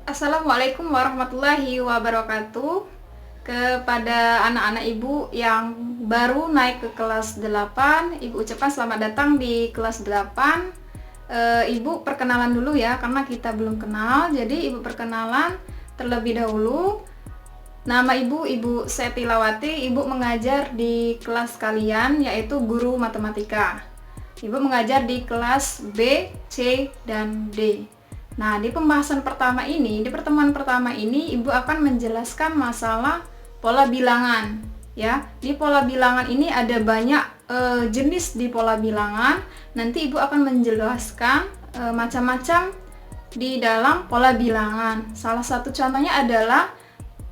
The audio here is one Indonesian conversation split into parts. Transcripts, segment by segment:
Assalamualaikum warahmatullahi wabarakatuh. Kepada anak-anak ibu yang baru naik ke kelas 8, ibu ucapkan selamat datang di kelas 8. Ibu perkenalan dulu ya, karena kita belum kenal. Jadi ibu perkenalan terlebih dahulu. Nama ibu, Ibu Setilawati. Ibu mengajar di kelas kalian, yaitu guru matematika. Ibu mengajar di kelas B, C, dan D. Nah, di pembahasan pertama ini, di pertemuan pertama ini, Ibu akan menjelaskan masalah pola bilangan. Ya, di pola bilangan ini ada banyak jenis di pola bilangan. Nanti Ibu akan menjelaskan macam-macam di dalam pola bilangan. Salah satu contohnya adalah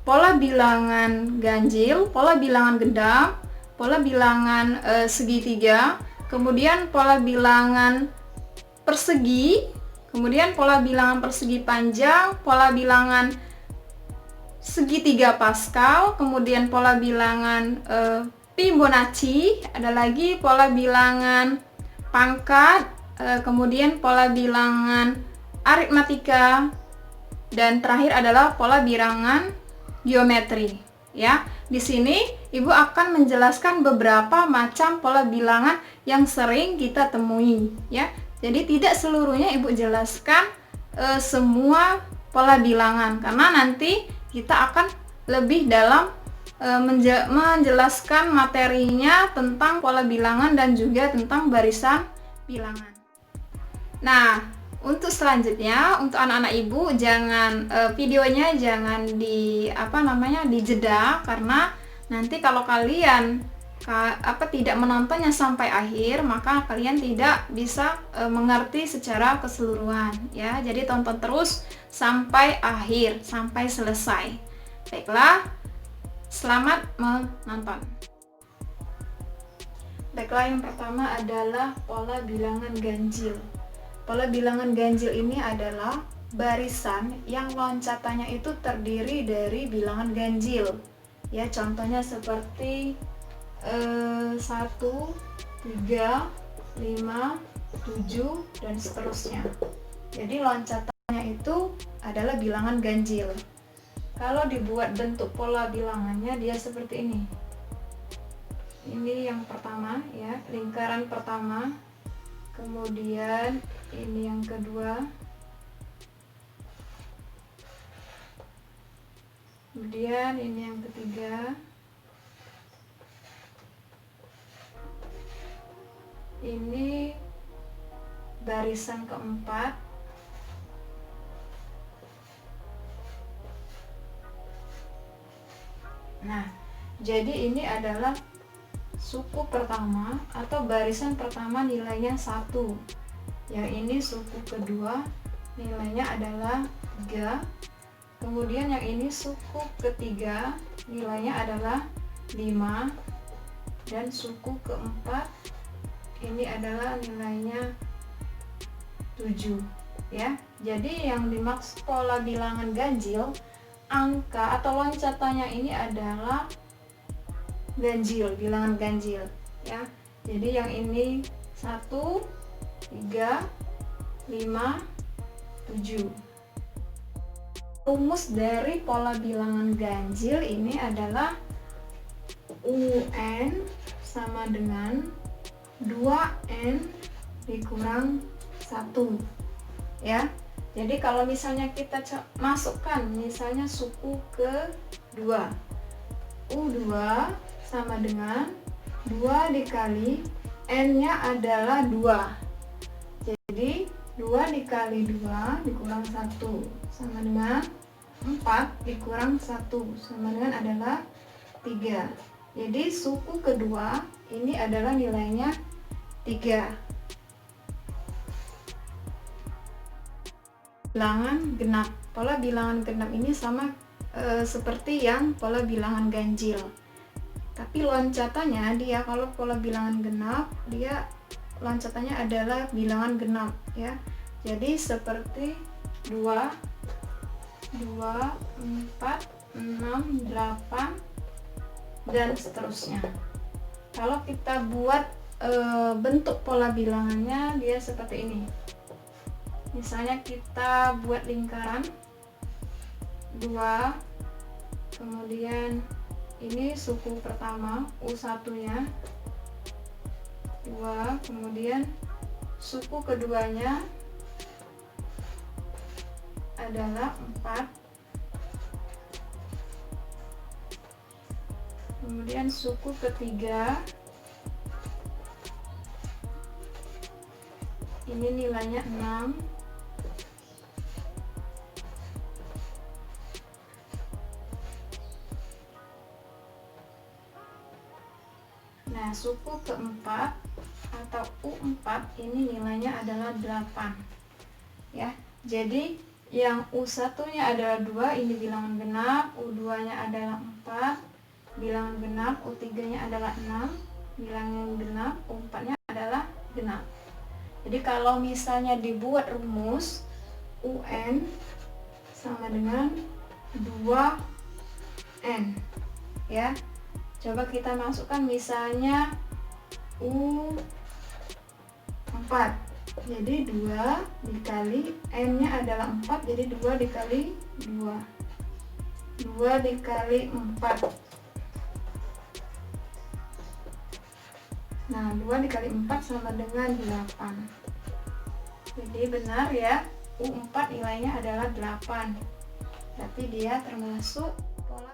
pola bilangan ganjil, pola bilangan genap, pola bilangan segitiga, kemudian pola bilangan persegi, kemudian pola bilangan persegi panjang, pola bilangan segitiga Pascal, kemudian pola bilangan Fibonacci, ada lagi pola bilangan pangkat, kemudian pola bilangan aritmatika, dan terakhir adalah pola bilangan geometri. Ya, di sini Ibu akan menjelaskan beberapa macam pola bilangan yang sering kita temui. Ya, jadi tidak seluruhnya Ibu jelaskan semua pola bilangan, karena nanti kita akan lebih dalam menjelaskan materinya tentang pola bilangan dan juga tentang barisan bilangan. Nah, untuk selanjutnya, untuk anak-anak ibu, jangan videonya jangan dijeda, karena nanti kalau kalian tidak menontonnya sampai akhir, maka kalian tidak bisa mengerti secara keseluruhan ya. Jadi tonton terus sampai akhir, sampai selesai. Baiklah, selamat menonton. Baiklah, yang pertama adalah pola bilangan ganjil. Pola bilangan ganjil ini adalah barisan yang loncatannya itu terdiri dari bilangan ganjil. Ya, contohnya seperti 1, 3, 5, 7, dan seterusnya. Jadi loncatannya itu adalah bilangan ganjil. Kalau dibuat bentuk pola bilangannya, dia seperti ini. Ini yang pertama ya, lingkaran pertama. Kemudian ini yang kedua. Kemudian ini yang ketiga. Ini barisan keempat. Nah, jadi ini adalah suku pertama atau barisan pertama, nilainya 1. Yang ini suku kedua, nilainya adalah 3. Kemudian yang ini suku ketiga, nilainya adalah 5. Dan suku keempat, ini adalah nilainya 7 ya. Jadi yang dimaksud pola bilangan ganjil, angka atau loncatannya ini adalah ganjil, bilangan ganjil ya. Jadi yang ini 1, 3, 5, 7. Rumus dari pola bilangan ganjil ini adalah UN sama dengan 2N dikurang 1 ya. Jadi kalau misalnya kita masukkan misalnya suku ke-2, U2 sama dengan 2 dikali N-nya adalah 2. Jadi 2 dikali 2 dikurang 1 sama dengan 4 dikurang 1 sama dengan adalah 3. Jadi suku kedua ini adalah nilainya 3. Bilangan genap. Pola bilangan genap ini sama seperti yang pola bilangan ganjil. Tapi loncatannya dia, kalau pola bilangan genap, dia loncatannya adalah bilangan genap ya. Jadi seperti 2, 4, 6, 8, dan seterusnya. Kalau kita buat bentuk pola bilangannya, dia seperti ini. Misalnya kita buat lingkaran 2, kemudian ini suku pertama U1 nya 2, kemudian suku keduanya adalah 4, kemudian suku ketiga ini nilainya 6, nah suku keempat atau U4 ini nilainya adalah 8 ya. Jadi yang U1 nya adalah 2, ini bilangan genap, U2 nya adalah 4 bilangan genap, U3 nya adalah 6 bilangan genap, U4 nya adalah genap. Jadi kalau misalnya dibuat rumus UN sama dengan 2N ya. Coba kita masukkan misalnya U4. Jadi 2 dikali N nya adalah 4, jadi 2 dikali 2 dikali 4. Nah 2 dikali 4 sama dengan 8. Jadi benar ya, U4 nilainya adalah 8. Berarti dia termasuk pola.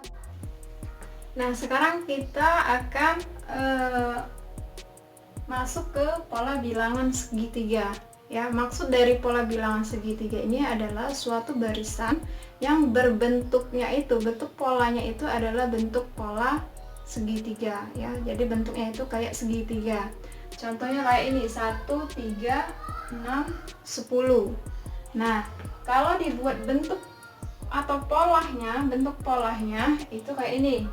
Nah sekarang kita akan masuk ke pola bilangan segitiga ya. Maksud dari pola bilangan segitiga ini adalah suatu barisan yang berbentuknya itu, bentuk polanya itu adalah bentuk pola segitiga ya. Jadi bentuknya itu kayak segitiga. Contohnya kayak ini 1, 3, 6, 10. Nah kalau dibuat bentuk atau polanya, bentuk polanya itu kayak ini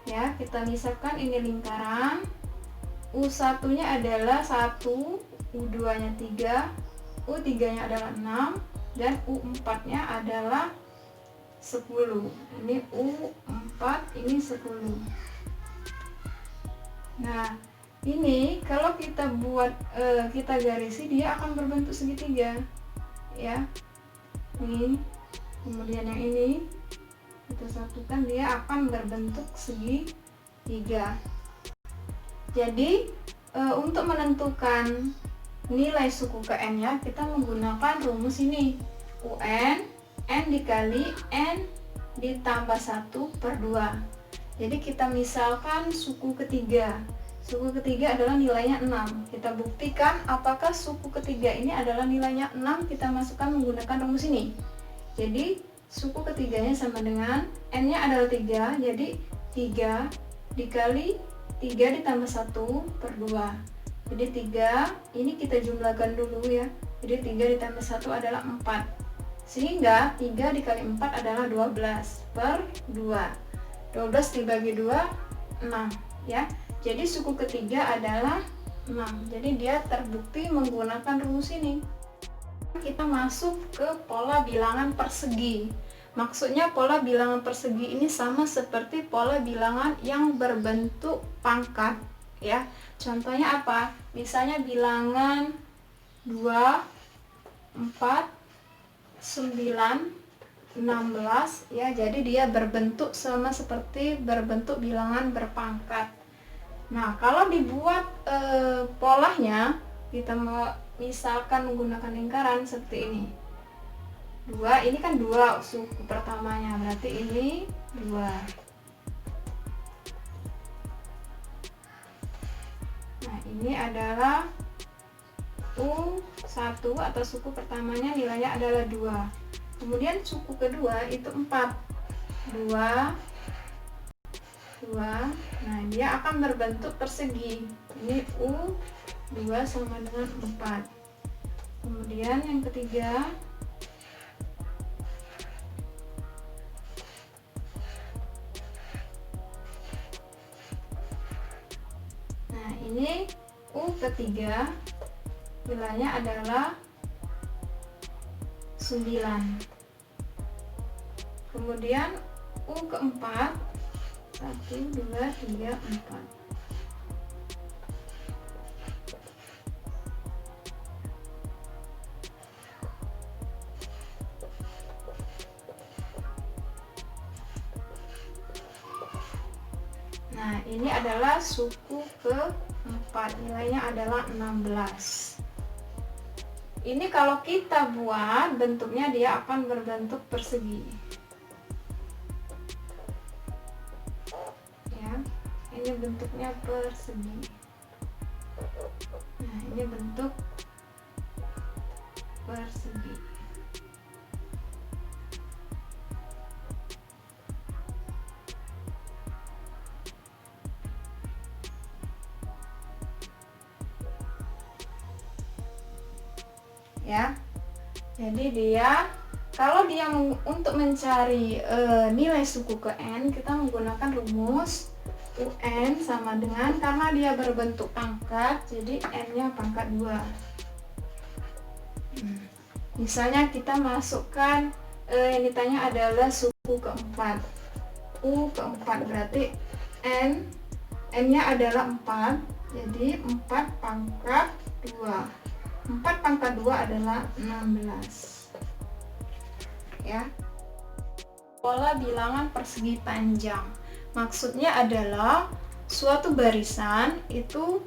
ya. Kita misalkan ini lingkaran, U1 nya adalah 1, U2 nya 3, U3 nya adalah 6, dan U4 nya adalah 10. Ini U4, ini 10. Nah ini kalau kita buat kita garisi, dia akan berbentuk segitiga ya. Ini kemudian yang ini kita satukan, dia akan berbentuk segitiga. Jadi untuk menentukan nilai suku ke N nya, kita menggunakan rumus ini, UN N dikali N ditambah 1/2. Jadi kita misalkan suku ketiga. Suku ketiga adalah nilainya 6. Kita buktikan apakah suku ketiga ini adalah nilainya 6, kita masukkan menggunakan rumus ini. Jadi suku ketiganya sama dengan N nya adalah 3, jadi 3 dikali 3 ditambah 1/2. Jadi 3 ini kita jumlahkan dulu ya. Jadi 3 ditambah 1 adalah 4. Sehingga 3 dikali 4 adalah 12/2. 12 dibagi 2, 6 ya. Jadi suku ketiga adalah 6. Jadi dia terbukti menggunakan rumus ini. Kita masuk ke pola bilangan persegi. Maksudnya pola bilangan persegi ini sama seperti pola bilangan yang berbentuk pangkat ya. Contohnya apa? Misalnya bilangan 2, 4, 9, 16 ya. Jadi dia berbentuk sama seperti berbentuk bilangan berpangkat. Nah kalau dibuat polanya, kita misalkan menggunakan lingkaran seperti ini. 2, ini kan 2 suku pertamanya, berarti ini 2. Nah ini adalah U1 atau suku pertamanya, nilainya adalah 2. Kemudian suku kedua itu 4. 2. Nah dia akan berbentuk persegi. Ini U2 sama dengan 4. Kemudian yang ketiga, nah ini U ketiga nilainya adalah 9. Kemudian U keempat 1, 2, 3, 4. Nah, ini adalah suku keempat, nilainya adalah 16. Ini kalau kita buat bentuknya dia akan berbentuk persegi. Ya, ini bentuknya persegi. Nah, ini bentuk persegi. Ya, jadi dia kalau dia untuk mencari nilai suku ke n, kita menggunakan rumus UN sama dengan, karena dia berbentuk pangkat, jadi n-nya pangkat 2. Misalnya kita masukkan yang ditanya adalah suku keempat, U keempat, berarti n-nya adalah 4, jadi 4 pangkat 2. 4 pangkat 2 adalah 16. Ya. Pola bilangan persegi panjang. Maksudnya adalah suatu barisan itu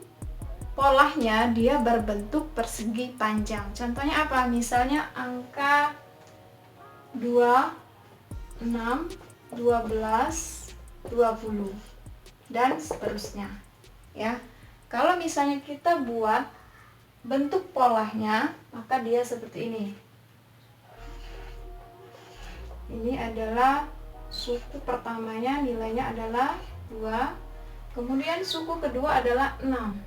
polanya dia berbentuk persegi panjang. Contohnya apa? Misalnya angka 2, 6, 12, 20 dan seterusnya. Ya. Kalau misalnya kita buat bentuk polanya, maka dia seperti ini. Ini adalah suku pertamanya, nilainya adalah 2. Kemudian suku kedua adalah 6.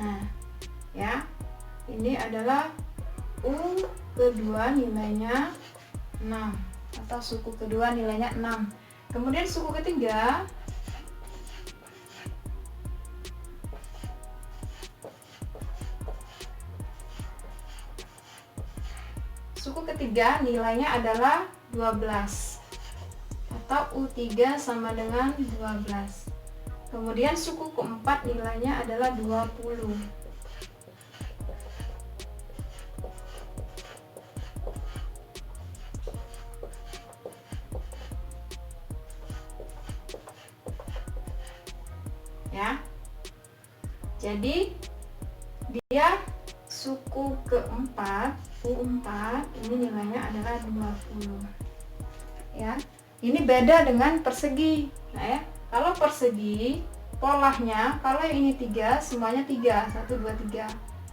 Nah, ya. Ini adalah U kedua nilainya 6 atau suku kedua nilainya 6. Kemudian suku ketiga nilainya adalah 12 atau U3 sama dengan 12. Kemudian suku keempat nilainya adalah 20. Ya. Jadi dia suku keempat, U4, ini nilainya adalah 20. Ya. Ini beda dengan persegi. Nah, ya. Kalau persegi polanya, kalau yang ini 3, semuanya 3, 1 2 3.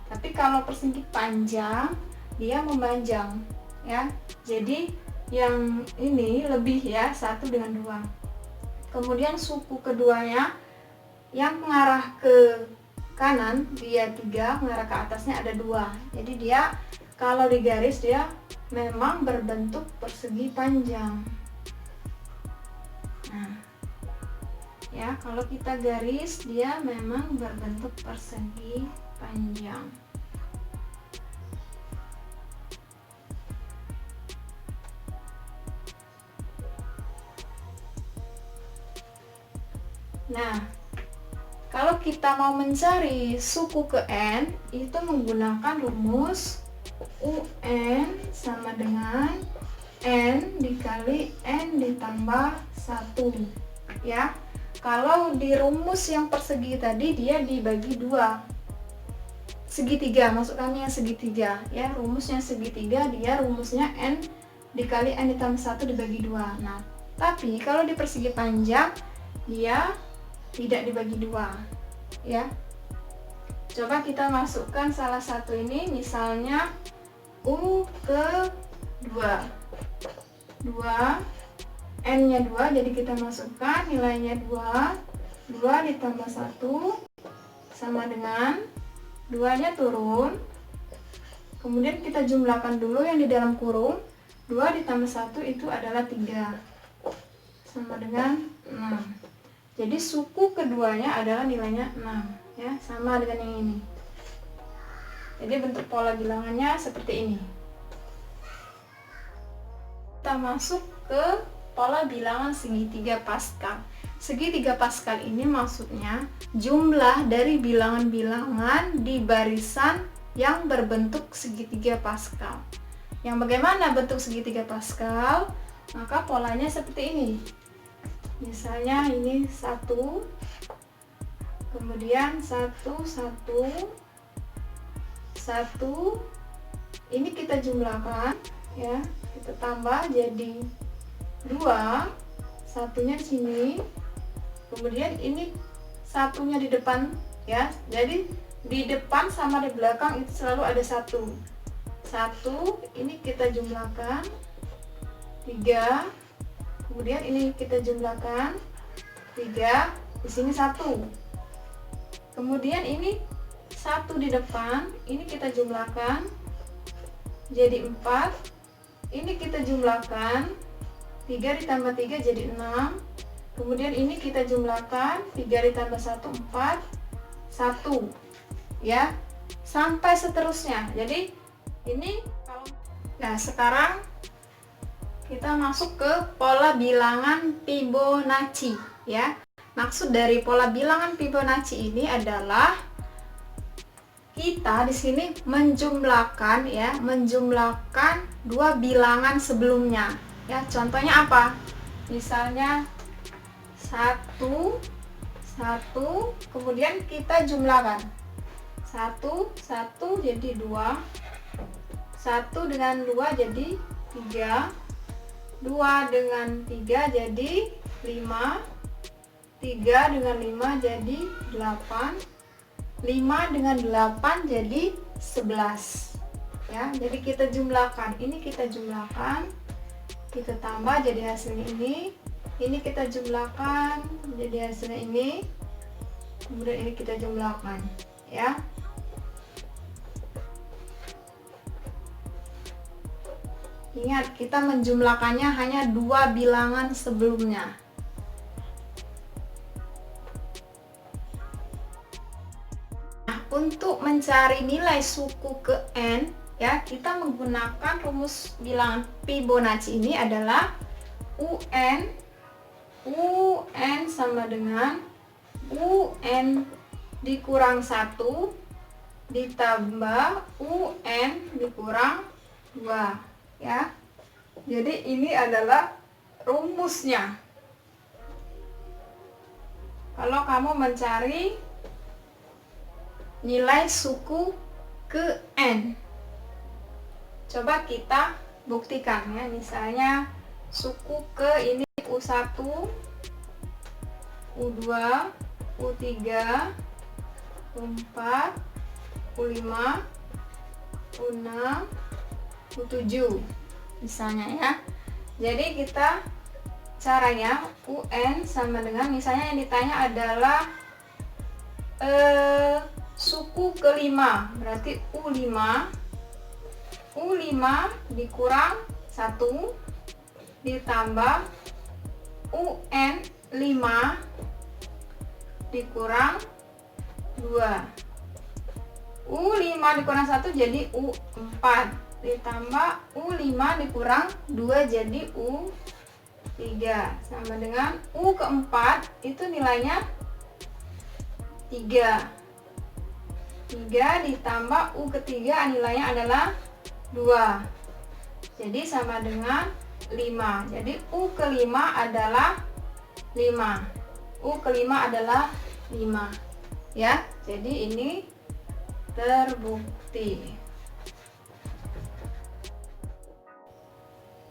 Tapi kalau persegi panjang, dia memanjang, ya. Jadi yang ini lebih, ya, 1 dengan 2. Kemudian suku keduanya yang mengarah ke kanan dia 3, mengarah ke atasnya ada 2. Jadi dia kalau digaris dia memang berbentuk persegi panjang. Nah, ya, kalau kita garis dia memang berbentuk persegi panjang. Nah, kalau kita mau mencari suku ke n, itu menggunakan rumus UN sama dengan n dikali n ditambah 1. Ya. Kalau di rumus yang persegi tadi dia dibagi 2. Segitiga, maksud kami yang segitiga, ya. Rumusnya segitiga, dia rumusnya n dikali n ditambah 1 dibagi 2. Nah, tapi kalau di persegi panjang dia tidak dibagi 2, ya. Coba kita masukkan salah satu ini, misalnya U ke 2, n-nya 2, jadi kita masukkan nilainya 2 ditambah 1 sama dengan 2-nya turun, kemudian kita jumlahkan dulu yang di dalam kurung, 2 ditambah 1 itu adalah 3 sama dengan 6. Jadi suku keduanya adalah nilainya 6, ya, sama dengan yang ini. Jadi bentuk pola bilangannya seperti ini. Kita masuk ke pola bilangan segitiga Pascal. Segitiga Pascal ini maksudnya jumlah dari bilangan-bilangan di barisan yang berbentuk segitiga Pascal. Yang bagaimana bentuk segitiga Pascal? maka polanya seperti ini. Misalnya ini 1, kemudian 1, 1, 1, ini kita jumlahkan ya, kita tambah jadi 2, satunya di sini, kemudian ini satunya di depan ya, jadi di depan sama di belakang itu selalu ada 1, ini kita jumlahkan 3, kemudian ini kita jumlahkan 3, di sini 1, kemudian ini 1 di depan, ini kita jumlahkan jadi 4, ini kita jumlahkan 3 ditambah 3 jadi 6, kemudian ini kita jumlahkan 3 ditambah 1 4, 1 ya, sampai seterusnya. Jadi ini kalau nah sekarang kita masuk ke pola bilangan Fibonacci ya. Maksud dari pola bilangan Fibonacci ini adalah kita di sini menjumlahkan ya, menjumlahkan dua bilangan sebelumnya ya. Contohnya apa? Misalnya 1, 1, kemudian kita jumlahkan 1, 1 jadi 2, 1 dengan 2 jadi 3, 2 dengan 3 jadi 5, 3 dengan 5 jadi 8, 5 dengan 8 jadi 11 ya. Jadi kita jumlahkan, ini kita jumlahkan, kita tambah jadi hasilnya ini kita jumlahkan jadi hasilnya ini, kemudian ini kita jumlahkan ya. Ingat, kita menjumlahkannya hanya dua bilangan sebelumnya. Untuk mencari nilai suku ke N ya, kita menggunakan rumus bilangan Fibonacci ini adalah UN sama dengan UN dikurang 1 ditambah UN dikurang 2 ya. Jadi ini adalah rumusnya. Kalau kamu mencari nilai suku ke N, coba kita buktikan ya. Misalnya suku ke ini U1, U2, U3, U4, U5, U6, U7 misalnya ya. Jadi kita caranya UN sama dengan, misalnya yang ditanya adalah suku kelima, berarti U5 dikurang 1 ditambah UN 5 dikurang 2. U5 dikurang 1 jadi U4 ditambah U5 dikurang 2 jadi U3 sama dengan U keempat itu nilainya 3 ditambah U ketiga nilainya adalah 2, jadi sama dengan 5. Jadi U kelima adalah 5, U kelima adalah 5 ya. Jadi ini terbukti.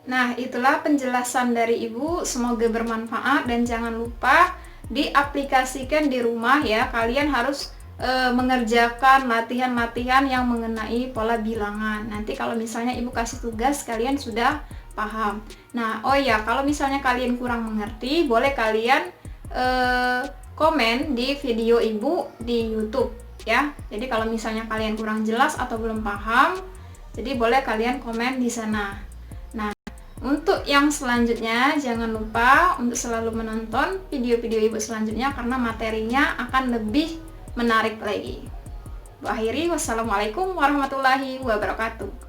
Nah, itulah penjelasan dari Ibu, semoga bermanfaat dan jangan lupa diaplikasikan di rumah ya. Kalian harus mengerjakan latihan-latihan yang mengenai pola bilangan. Nanti kalau misalnya Ibu kasih tugas, kalian sudah paham. Nah, oh ya, kalau misalnya kalian kurang mengerti, boleh kalian komen di video Ibu di YouTube ya. Jadi kalau misalnya kalian kurang jelas atau belum paham, jadi boleh kalian komen di sana. Nah, untuk yang selanjutnya jangan lupa untuk selalu menonton video-video Ibu selanjutnya karena materinya akan lebih menarik lagi. Akhiri, wassalamualaikum warahmatullahi wabarakatuh.